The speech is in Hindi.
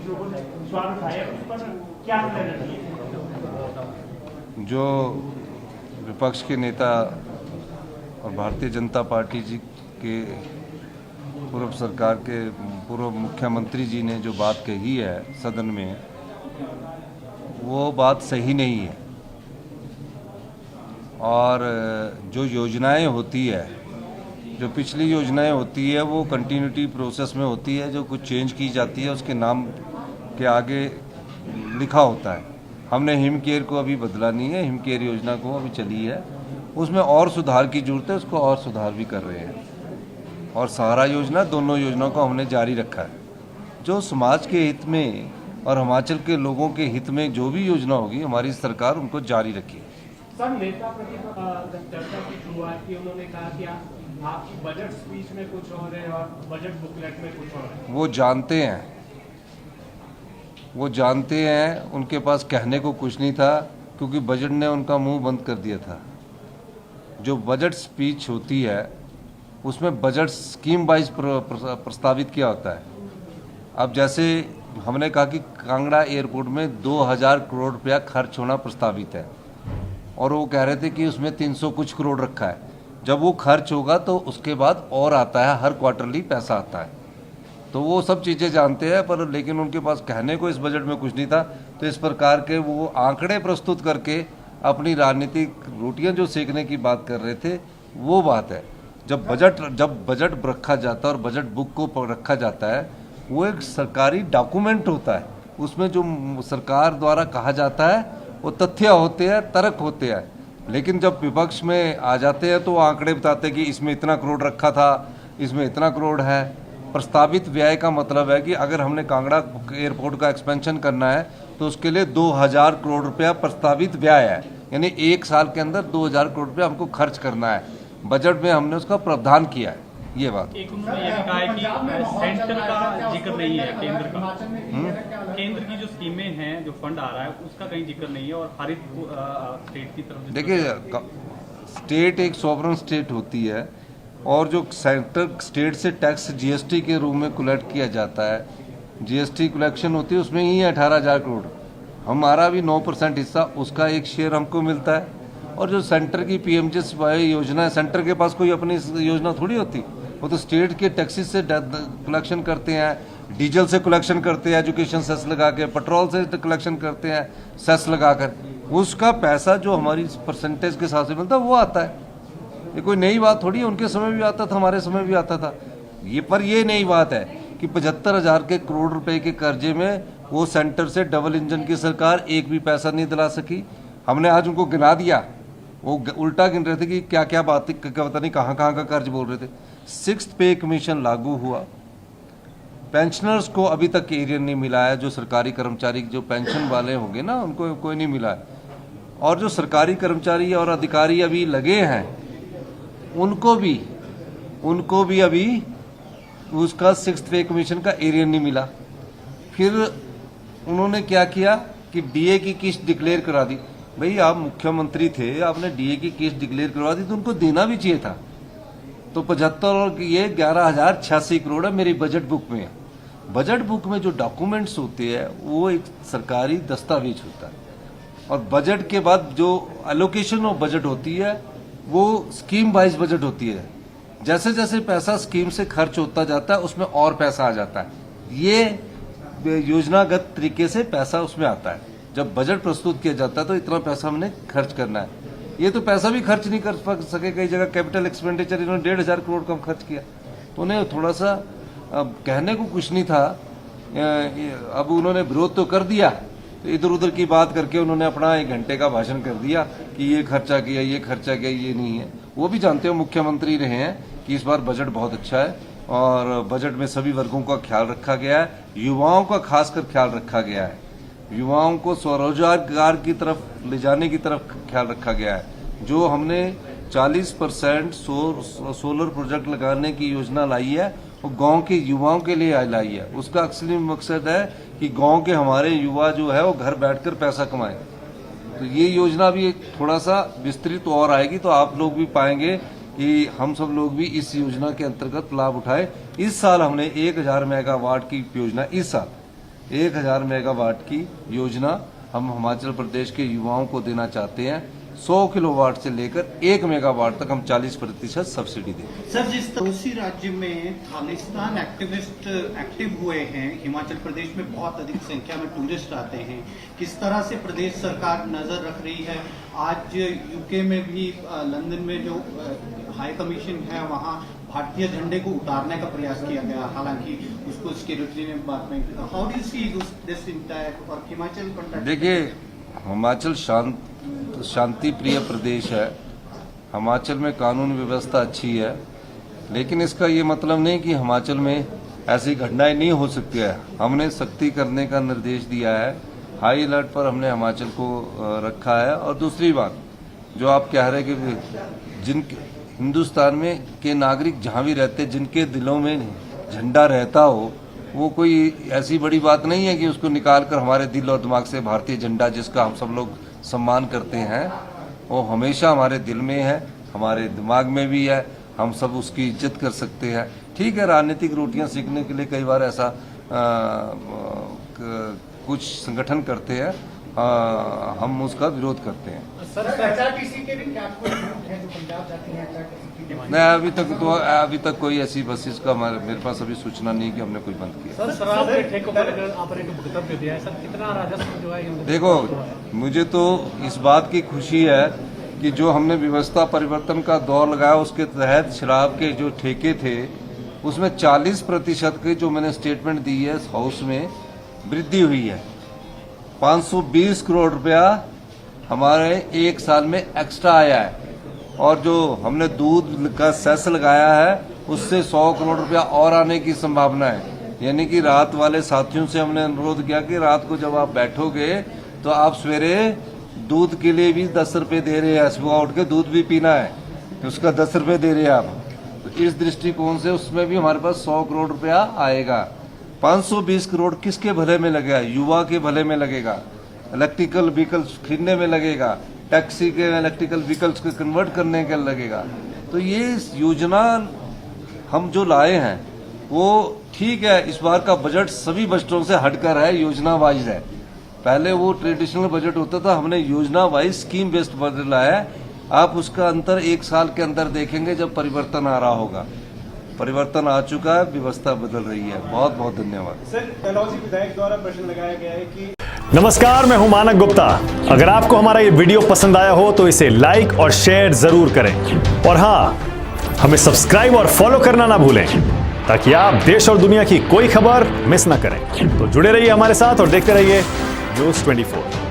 कुछ लोगों ने सवाल उठाया, उस पर क्या कहना चाहिए? जो विपक्ष के नेता और भारतीय जनता पार्टी जी के पूर्व सरकार के पूर्व मुख्यमंत्री जी ने जो बात कही है सदन में, वो बात सही नहीं है। और जो योजनाएं होती है, जो पिछली योजनाएं होती है, वो कंटिन्यूटी प्रोसेस में होती है। जो कुछ चेंज की जाती है उसके नाम के आगे लिखा होता है। हमने हिम केयर को अभी बदला नहीं है, हिम केयर योजना को अभी चली है, उसमें और सुधार की जरूरत है, उसको और सुधार भी कर रहे हैं। और सहारा योजना, दोनों योजनाओं को हमने जारी रखा है। जो समाज के हित में और हिमाचल के लोगों के हित में जो भी योजना होगी, हमारी सरकार उनको जारी रखेगी। सर, नेता प्रतिपक्ष चर्चा की शुरुआत की, उन्होंने कहा कि आपकी बजट स्पीच में कुछ और है और बजट बुकलेट में कुछ और है। वो जानते हैं, उनके पास कहने को कुछ नहीं था, क्योंकि बजट ने उनका मुंह बंद कर दिया था। जो बजट स्पीच होती है उसमें बजट स्कीम वाइज प्रस्तावित किया होता है। अब जैसे हमने कहा कि कांगड़ा एयरपोर्ट में 2000 करोड़ रुपया खर्च होना प्रस्तावित है, और वो कह रहे थे कि उसमें 300 कुछ करोड़ रखा है। जब वो खर्च होगा तो उसके बाद और आता है, हर क्वार्टरली पैसा आता है। तो वो सब चीज़ें जानते हैं, पर लेकिन उनके पास कहने को इस बजट में कुछ नहीं था। तो इस प्रकार के वो आंकड़े प्रस्तुत करके अपनी राजनीतिक रोटियां जो सेकने की बात कर रहे थे, वो बात है। जब बजट रखा जाता है और बजट बुक को रखा जाता है, वो एक सरकारी डॉक्यूमेंट होता है। उसमें जो सरकार द्वारा कहा जाता है वो तथ्य होते हैं, तर्क होते हैं। लेकिन जब विपक्ष में आ जाते हैं तो वो आंकड़े बताते हैं कि इसमें इतना करोड़ रखा था, इसमें इतना करोड़ है। प्रस्तावित व्यय का मतलब है कि अगर हमने कांगड़ा एयरपोर्ट का एक्सपेंशन करना है तो उसके लिए 2000 करोड़ रुपया प्रस्तावित व्यय है, यानी एक साल के अंदर 2000 करोड़ रुपया हमको खर्च करना है। बजट में हमने उसका प्रावधान किया है। ये बात एक उन्होंने ये भी कहा है कि सेंटर का जिक्र नहीं है, केंद्र का। केंद्र की जो स्कीमें हैं, जो फंड आ रहा है, उसका कहीं जिक्र नहीं है। और हर एक स्टेट की तरफ देखिए, स्टेट एक सॉवरन स्टेट होती है, और जो सेंटर स्टेट से टैक्स जीएसटी के रूप में कलेक्ट किया जाता है, जीएसटी कलेक्शन होती है, उसमें ही 18,000 करोड़। हमारा भी 9% हिस्सा, उसका एक शेयर हमको मिलता है। और जो सेंटर की पीएमजीएसवाई योजना है, सेंटर के पास कोई अपनी योजना थोड़ी होती, वो तो स्टेट के टैक्सेस से कलेक्शन करते हैं, डीजल से कलेक्शन करते हैं, एजुकेशन सेस लगा के, पेट्रोल से कलेक्शन करते हैं सेस लगाकर। उसका पैसा जो हमारी परसेंटेज के हिसाब से मिलता है वो आता है। ये कोई नई बात थोड़ी है, उनके समय भी आता था, हमारे समय भी आता था। ये नई बात है कि 75,000 के करोड़ रुपए के कर्जे में वो सेंटर से डबल इंजन की सरकार एक भी पैसा नहीं दिला सकी। हमने आज उनको गिना दिया, वो उल्टा गिन रहे थे कि क्या क्या बात, पता नहीं कहाँ का कर्ज बोल रहे थे। 6th पे कमीशन लागू हुआ, पेंशनर्स को अभी तक एरियर नहीं मिला है। जो सरकारी कर्मचारी जो पेंशन वाले होंगे ना, उनको कोई नहीं मिला है। और जो सरकारी कर्मचारी और अधिकारी अभी लगे हैं, उनको भी अभी उसका 6th पे कमीशन का एरियर नहीं मिला। फिर उन्होंने क्या किया कि डीए की किस्त डिक्लेयर करा दी। भाई, आप मुख्यमंत्री थे, आपने डीए की किस्त डिक्लेयर करवा दी तो उनको देना भी चाहिए था। तो 75 और ये 11,086 करोड़ है मेरी बजट बुक में। बजट बुक में जो डॉक्यूमेंट्स होते हैं वो एक सरकारी दस्तावेज होता है, और बजट के बाद जो एलोकेशन ऑफ बजट होती है वो स्कीम वाइज बजट होती है। जैसे जैसे पैसा स्कीम से खर्च होता जाता है उसमें और पैसा आ जाता है। ये योजनागत तरीके से पैसा उसमें आता है। जब बजट प्रस्तुत किया जाता है तो इतना पैसा हमने खर्च करना है। ये तो पैसा भी खर्च नहीं कर सके, कई जगह कैपिटल एक्सपेंडिचर इन्होंने 1,500 करोड़ कम खर्च किया। तो उन्हें थोड़ा सा कहने को कुछ नहीं था। अब उन्होंने विरोध तो कर दिया, तो इधर उधर की बात करके उन्होंने अपना 1 घंटे का भाषण कर दिया कि ये खर्चा किया, ये खर्चा किया, ये नहीं है। वो भी जानते हो, मुख्यमंत्री रहे हैं, कि इस बार बजट बहुत अच्छा है और बजट में सभी वर्गों का ख्याल रखा गया है, युवाओं का खासकर ख्याल रखा गया है। युवाओं को स्वरोजगार की तरफ ले जाने की तरफ ख्याल रखा गया है। जो हमने 40% सोलर प्रोजेक्ट लगाने की योजना लाई है, वो गांव के युवाओं के लिए लाई है। उसका असली मकसद है कि गांव के हमारे युवा जो है वो घर बैठकर पैसा कमाएं। तो ये योजना भी थोड़ा सा विस्तृत और आएगी, तो आप लोग भी पाएंगे कि हम सब लोग भी इस योजना के अंतर्गत लाभ उठाए। इस साल हमने 1000 मेगावाट की योजना, इस साल 1000 मेगावाट की योजना हम हिमाचल प्रदेश के युवाओं को देना चाहते हैं। 100 किलोवाट से लेकर 1 मेगावाट तक हम 40% सब्सिडी देंगे। सर, जिस पड़ोसी राज्य में खालिस्तान एक्टिविस्ट एक्टिव हुए हैं, हिमाचल प्रदेश में बहुत अधिक संख्या में टूरिस्ट आते हैं, किस तरह से प्रदेश सरकार नजर रख रही है? आज यूके में भी लंदन में जो हाई कमीशन है वहाँ भारतीय झंडे को उतारने का प्रयास किया गया, हालांकि उसको सिक्योरिटी ने बाद में। How do you see this entire और हिमाचल? देखिए, हिमाचल शांति प्रिय प्रदेश है। हिमाचल में कानून व्यवस्था अच्छी है, लेकिन इसका ये मतलब नहीं कि हिमाचल में ऐसी घटनाएं नहीं हो सकती है। हमने सख्ती करने का निर्देश दिया है, हाई अलर्ट पर हमने हिमाचल को रखा है। और दूसरी बात जो आप कह रहे हैं कि हिंदुस्तान में के नागरिक जहाँ भी रहते, जिनके दिलों में झंडा रहता हो, वो कोई ऐसी बड़ी बात नहीं है कि उसको निकाल कर हमारे दिल और दिमाग से भारतीय झंडा, जिसका हम सब लोग सम्मान करते हैं, वो हमेशा हमारे दिल में है, हमारे दिमाग में भी है। हम सब उसकी इज्जत कर सकते हैं। ठीक है, राजनीतिक रोटियां सेकने के लिए कई बार ऐसा कुछ संगठन करते हैं, हम उसका विरोध करते हैं। नहीं, अभी तक कोई ऐसी बसेस का मेरे पास अभी सूचना नहीं कि हमने कोई बंद किया। देखो, मुझे तो इस बात की खुशी है कि जो हमने व्यवस्था परिवर्तन का दौर लगाया, उसके तहत शराब के जो ठेके थे उसमें 40% की जो मैंने स्टेटमेंट दी है हाउस में वृद्धि हुई है। 520 करोड़ रुपया हमारे एक साल में एक्स्ट्रा आया है। और जो हमने दूध का सेस लगाया है उससे 100 करोड़ रुपया और आने की संभावना है। यानी कि रात वाले साथियों से हमने अनुरोध किया कि रात को जब आप बैठोगे तो आप सवेरे दूध के लिए भी 10 रुपये दे रहे हैं, सुबह उठ के दूध भी पीना है तो उसका 10 रुपये दे रहे हैं आप। तो इस दृष्टिकोण से उसमें भी हमारे पास 100 करोड़ रुपया आएगा। 520 करोड़ किसके भले में लगेगा? युवा के भले में लगेगा, इलेक्ट्रिकल व्हीकल्स खरीदने में लगेगा, टैक्सी के इलेक्ट्रिकल व्हीकल्स को कन्वर्ट करने के लगेगा। तो ये योजना हम जो लाए हैं वो ठीक है। इस बार का बजट सभी बजटों से हटकर है, योजना वाइज है। पहले वो ट्रेडिशनल बजट होता था, हमने योजना वाइज स्कीम बेस्ड बजट लाया है। आप उसका अंतर 1 साल के अंदर देखेंगे जब परिवर्तन आ रहा होगा। परिवर्तन आ चुका है, व्यवस्था बदल रही है। बहुत बहुत धन्यवाद। सर, डलहौजी विधायक द्वारा प्रश्न लगाया गया है कि नमस्कार, मैं हूं मानक गुप्ता। अगर आपको हमारा ये वीडियो पसंद आया हो तो इसे लाइक और शेयर जरूर करें। और हाँ, हमें सब्सक्राइब और फॉलो करना ना भूलें ताकि आप देश और दुनिया की कोई खबर मिस ना करें। तो जुड़े रहिए हमारे साथ और देखते रहिए न्यूज़ 24।